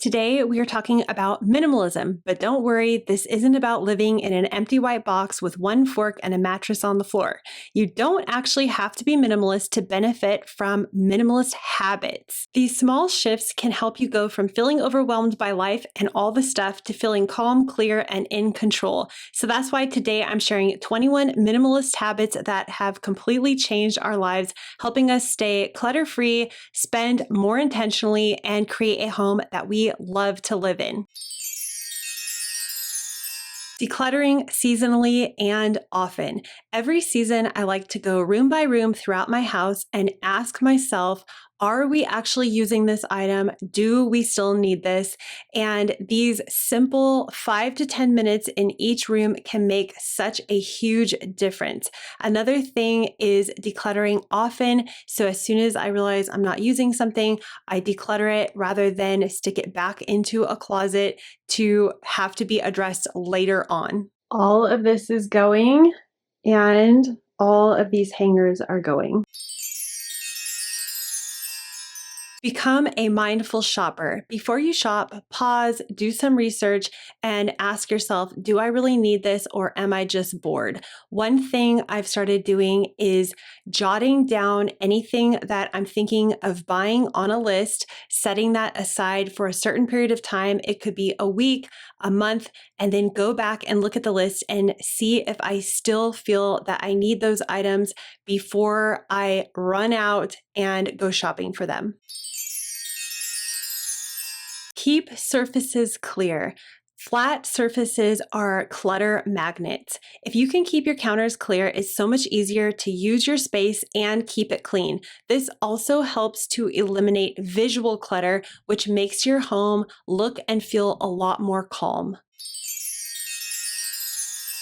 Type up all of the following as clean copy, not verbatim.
Today, we are talking about minimalism, but don't worry, this isn't about living in an empty white box with one fork and a mattress on the floor. You don't actually have to be minimalist to benefit from minimalist habits. These small shifts can help you go from feeling overwhelmed by life and all the stuff to feeling calm, clear, and in control. So that's why today I'm sharing 21 minimalist habits that have completely changed our lives, helping us stay clutter-free, spend more intentionally, and create a home that we love to live in. Decluttering seasonally and often. Every season, I like to go room by room throughout my house and ask myself, are we actually using this item? Do we still need this? And these simple 5 to 10 minutes in each room can make such a huge difference. Another thing is decluttering often. So as soon as I realize I'm not using something, I declutter it rather than stick it back into a closet to have to be addressed later on. All of this is going, and all of these hangers are going. Become a mindful shopper. Before you shop, pause, do some research, and ask yourself, do I really need this or am I just bored? One thing I've started doing is jotting down anything that I'm thinking of buying on a list, setting that aside for a certain period of time. It could be a week, a month, and then go back and look at the list and see if I still feel that I need those items before I run out and go shopping for them. Keep surfaces clear. Flat surfaces are clutter magnets. If you can keep your counters clear, it's so much easier to use your space and keep it clean. This also helps to eliminate visual clutter, which makes your home look and feel a lot more calm.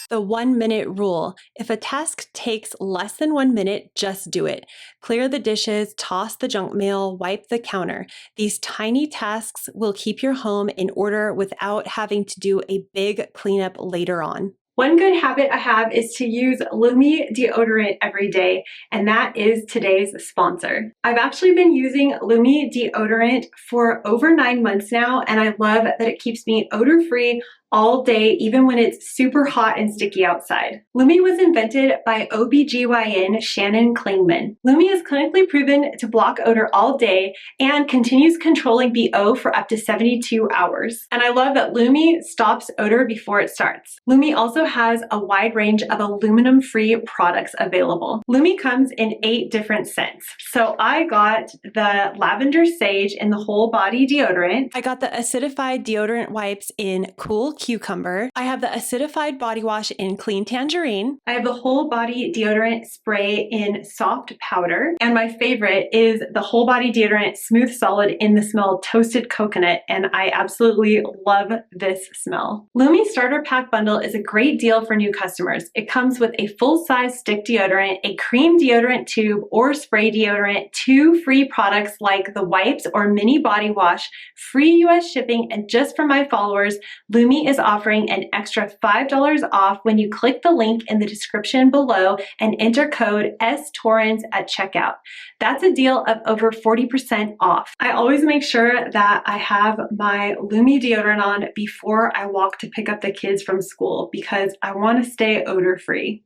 The 1-minute rule. If a task takes less than 1 minute, just do it. Clear the dishes, toss the junk mail, wipe the counter. These tiny tasks will keep your home in order without having to do a big cleanup later on. One good habit I have is to use Lumi deodorant every day, and that is today's sponsor. I've actually been using Lumi deodorant for over 9 months now, and I love that it keeps me odor-free all day, even when it's super hot and sticky outside. Lumi was invented by OBGYN Shannon. Lumi is clinically proven to block odor all day and continues controlling BO for up to 72 hours. And I love that Lumi stops odor before it starts. Lumi also has a wide range of aluminum-free products available. Lumi comes in 8 different scents. So I got the lavender sage in the whole body deodorant. I got the acidified deodorant wipes in cool cucumber. I have the acidified body wash in clean tangerine. I have the whole body deodorant spray in soft powder. And my favorite is the whole body deodorant smooth solid in the smell toasted coconut. And I absolutely love this smell. Lumi Starter Pack Bundle is a great deal for new customers. It comes with a full-size stick deodorant, a cream deodorant tube or spray deodorant, 2 free products like the wipes or mini body wash, free US shipping, and just for my followers, Lumi is offering an extra $5 off when you click the link in the description below and enter code STorrens at checkout. That's a deal of over 40% off. I always make sure that I have my Lumi deodorant on before I walk to pick up the kids from school because I want to stay odor-free.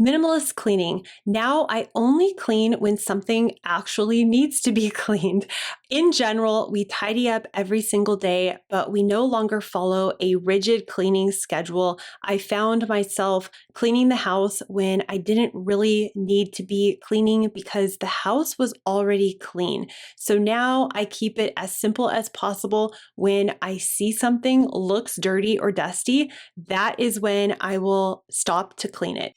Minimalist cleaning. Now I only clean when something actually needs to be cleaned. In general, we tidy up every single day, but we no longer follow a rigid cleaning schedule. I found myself cleaning the house when I didn't really need to be cleaning because the house was already clean. So now I keep it as simple as possible. When I see something looks dirty or dusty, that is when I will stop to clean it.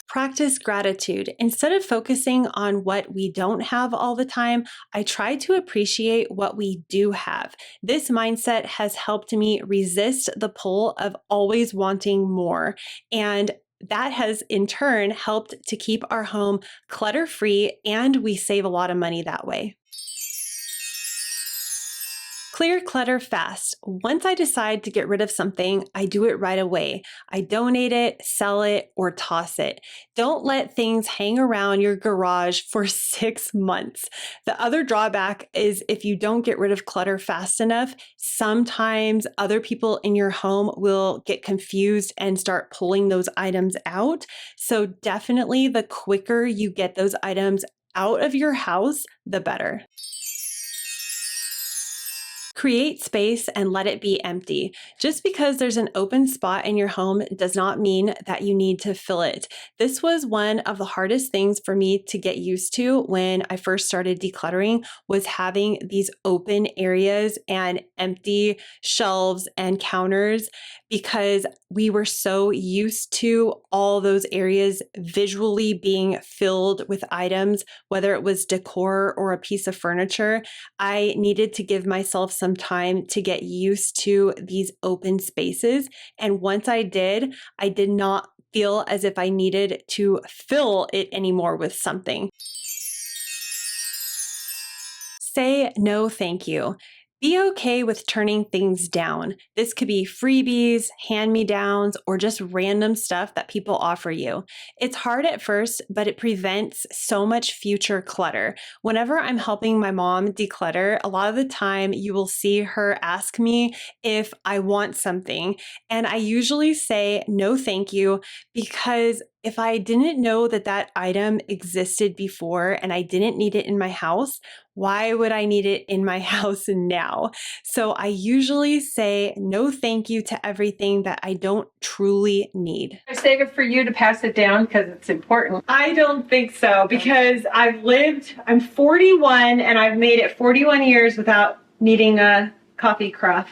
Practice gratitude. Instead of focusing on what we don't have all the time, I try to appreciate what we do have. This mindset has helped me resist the pull of always wanting more. And that has in turn helped to keep our home clutter-free, and we save a lot of money that way. Clear clutter fast. Once I decide to get rid of something, I do it right away. I donate it, sell it, or toss it. Don't let things hang around your garage for 6 months. The other drawback is if you don't get rid of clutter fast enough, sometimes other people in your home will get confused and start pulling those items out. So definitely the quicker you get those items out of your house, the better. Create space and let it be empty. Just because there's an open spot in your home does not mean that you need to fill it. This was one of the hardest things for me to get used to when I first started decluttering, was having these open areas and empty shelves and counters, because we were so used to all those areas visually being filled with items, whether it was decor or a piece of furniture. I needed to give myself some time to get used to these open spaces. And once I did not feel as if I needed to fill it anymore with something. Say no, thank you. Be okay with turning things down. This could be freebies, hand-me-downs, or just random stuff that people offer you. It's hard at first, but it prevents so much future clutter. Whenever I'm helping my mom declutter, a lot of the time you will see her ask me if I want something, and I usually say no thank you, because if I didn't know that that item existed before and I didn't need it in my house, why would I need it in my house now? So I usually say no thank you to everything that I don't truly need. I save it for you to pass it down because it's important. I don't think so, because I'm 41 and I've made it 41 years without needing a coffee carafe.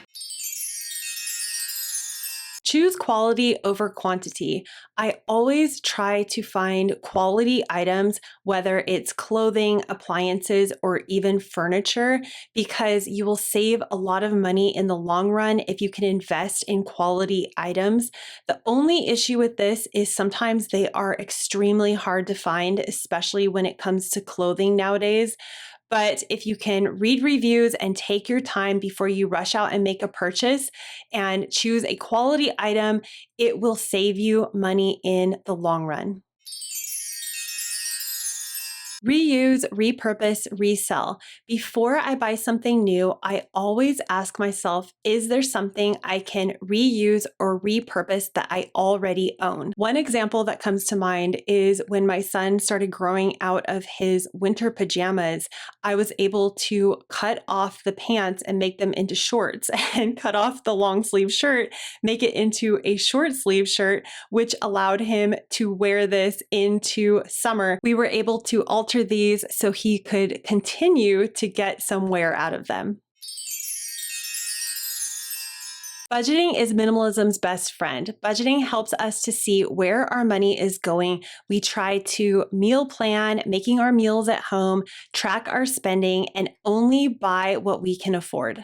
Choose quality over quantity. I always try to find quality items, whether it's clothing, appliances, or even furniture, because you will save a lot of money in the long run if you can invest in quality items. The only issue with this is sometimes they are extremely hard to find, especially when it comes to clothing nowadays. But if you can read reviews and take your time before you rush out and make a purchase and choose a quality item, it will save you money in the long run. Reuse, repurpose, resell. Before I buy something new, I always ask myself, is there something I can reuse or repurpose that I already own? One example that comes to mind is when my son started growing out of his winter pajamas, I was able to cut off the pants and make them into shorts, and cut off the long sleeve shirt, make it into a short sleeve shirt, which allowed him to wear this into summer. We were able to alter these so he could continue to get some wear out of them. Budgeting is minimalism's best friend. Budgeting helps us to see where our money is going. We try to meal plan, making our meals at home, track our spending, and only buy what we can afford.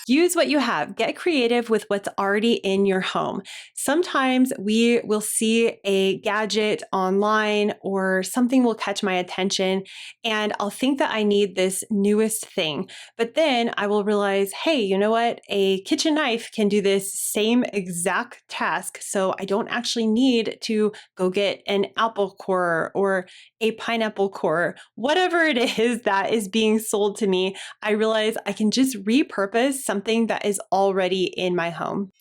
Use what you have. Get creative with what's already in your home. Sometimes we will see a gadget online or something will catch my attention, and I'll think that I need this newest thing. But then I will realize, hey, you know what? A kitchen knife can do this same exact task. So I don't actually need to go get an apple corer or a pineapple corer. Whatever it is that is being sold to me, I realize I can just repurpose something that is already in my home.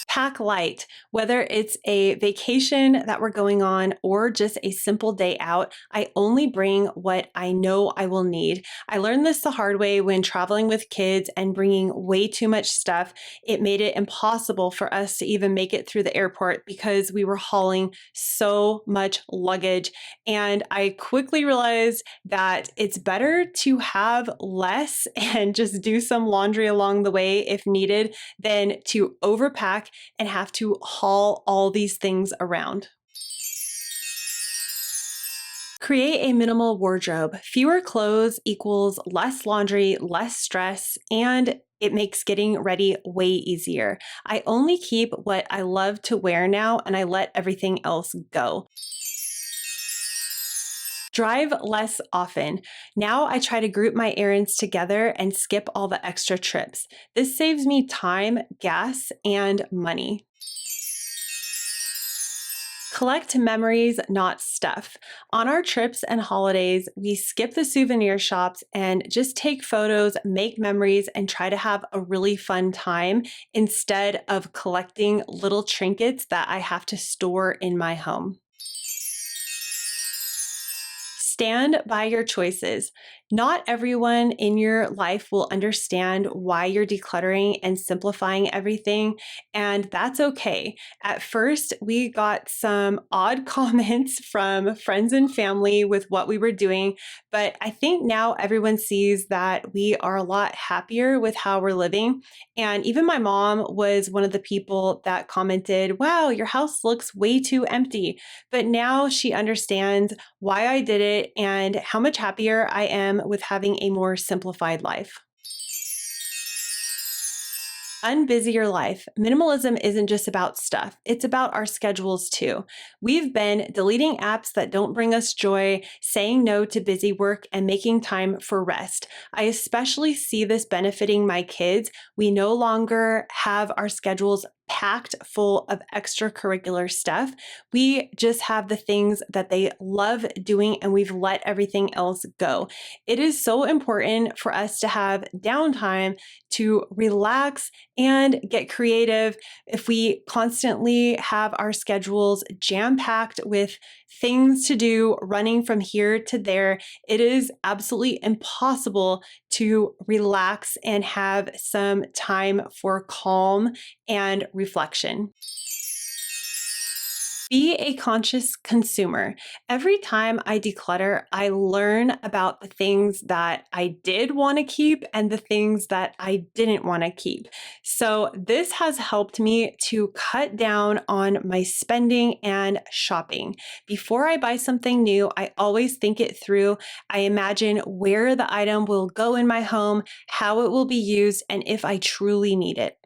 Pack light. Whether it's a vacation that we're going on or just a simple day out, I only bring what I know I will need. I learned this the hard way when traveling with kids and bringing way too much stuff. It made it impossible for us to even make it through the airport because we were hauling so much luggage. And I quickly realized that it's better to have less and just do some laundry along the way if needed than to overpack and have to haul all these things around. Create a minimal wardrobe. Fewer clothes equals less laundry, less stress, and it makes getting ready way easier. I only keep what I love to wear now, and I let everything else go. Drive less often. Now I try to group my errands together and skip all the extra trips. This saves me time, gas, and money. Collect memories, not stuff. On our trips and holidays, we skip the souvenir shops and just take photos, make memories, and try to have a really fun time instead of collecting little trinkets that I have to store in my home. Stand by your choices. Not everyone in your life will understand why you're decluttering and simplifying everything, and that's okay. At first, we got some odd comments from friends and family with what we were doing, but I think now everyone sees that we are a lot happier with how we're living. And even my mom was one of the people that commented, "Wow, your house looks way too empty." But now she understands why I did it and how much happier I am with having a more simplified life. Unbusy your life. Minimalism isn't just about stuff, it's about our schedules too. We've been deleting apps that don't bring us joy, saying no to busy work, and making time for rest. I especially see this benefiting my kids. We no longer have our schedules packed full of extracurricular stuff. We just have the things that they love doing, and we've let everything else go. It is so important for us to have downtime to relax and get creative. If we constantly have our schedules jam-packed with things to do, running from here to there, it is absolutely impossible to relax and have some time for calm and reflection. Be a conscious consumer. Every time I declutter, I learn about the things that I did want to keep and the things that I didn't want to keep. So this has helped me to cut down on my spending and shopping. Before I buy something new, I always think it through. I imagine where the item will go in my home, how it will be used, and if I truly need it.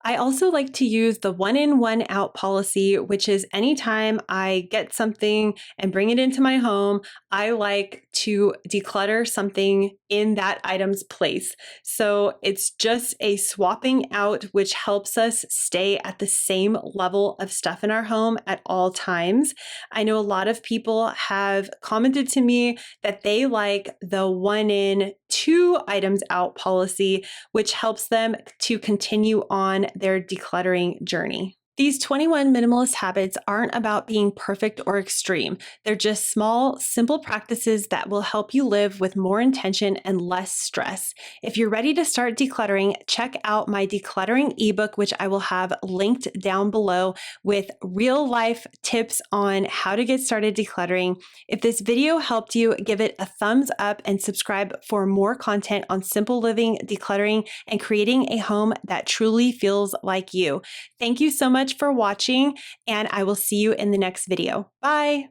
I also like to use the one in, one out policy, which is anytime I get something and bring it into my home, I like to declutter something in that item's place. So it's just a swapping out, which helps us stay at the same level of stuff in our home at all times. I know a lot of people have commented to me that they like the one in, two items out policy, which helps them to continue on their decluttering journey. These 21 minimalist habits aren't about being perfect or extreme. They're just small, simple practices that will help you live with more intention and less stress. If you're ready to start decluttering, check out my decluttering ebook, which I will have linked down below with real life tips on how to get started decluttering. If this video helped you, give it a thumbs up and subscribe for more content on simple living, decluttering, and creating a home that truly feels like you. Thank you so much for watching, and I will see you in the next video. Bye.